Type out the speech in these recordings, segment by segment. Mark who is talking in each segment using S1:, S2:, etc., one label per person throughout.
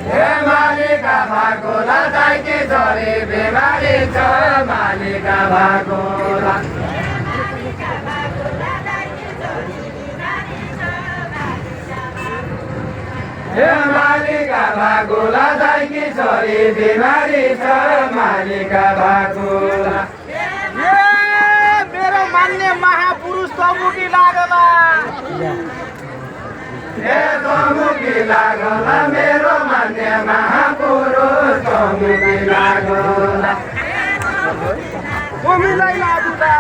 S1: हे मालिका भागोला दाइकी छोरी बिमारी छ मालिका भागोला हे मालिका भागोला दाइकी छोरी बिमारी छ मालिका भागोला
S2: मेरो मान्ने महापुरुष तमुकी लागला
S1: हे तमुकी लागला मेरो मान्ने महापुरुष तमुकी लागला
S2: तमीलाई लागुदा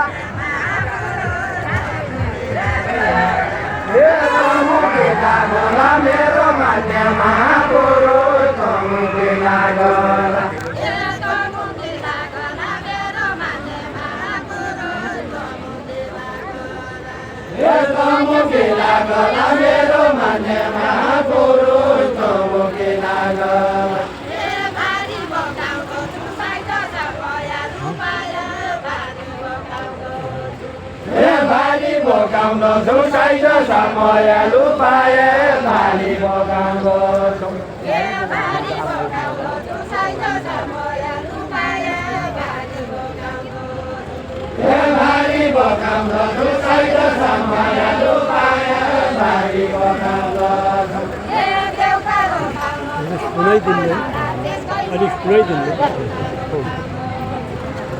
S1: हे तमुकी लागला मेरो मान्ने महापुरुष तमुकी लागला हे तमुकी लागला मेरो मान्ने महापुरुष तमुकी लागला हे भारी बोकाउँदो सुसाइद समया लुपाए भारी बोकाउँदो हे भारी बोकाउँदो सुसाइद समया लुपाए भारी बोकाउँदो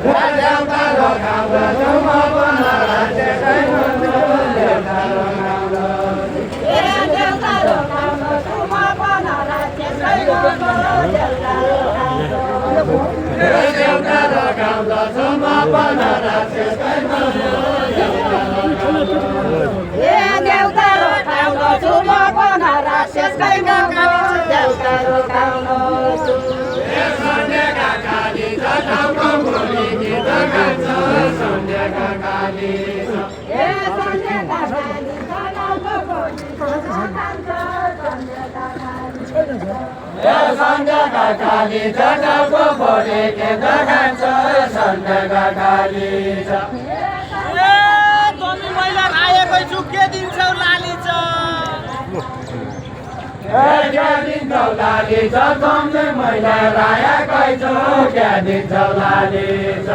S1: देउता रोकाउँदो जुम बन राज्यकै मुन्टु देउता रोकाउँदो देउता रोकाउँदो जुम बन राज्यकै मुन्टु देउता रोकाउँदो जुम बन राज्यकै मुन्टु देउता रोकाउँदो जुम बन राज्यकै मुन्टु देउता रोकाउँदो सन्ध्याका काली जटाउको भोलि गीत गान्छ सन्ध्याका काली हे सन्ध्याका काली जटाउको भोलि गीत गान्छ हे सन्ध्याका काली जटाउको भोलि गीत गान्छ सन्ध्याका काली
S2: ए तमी मैला आएकै छु के दिन्छौ लाली छ
S1: क्या दिन्छौ लाली छ तमले मैला रायाकै छु क्या दिन्छौ लाली छ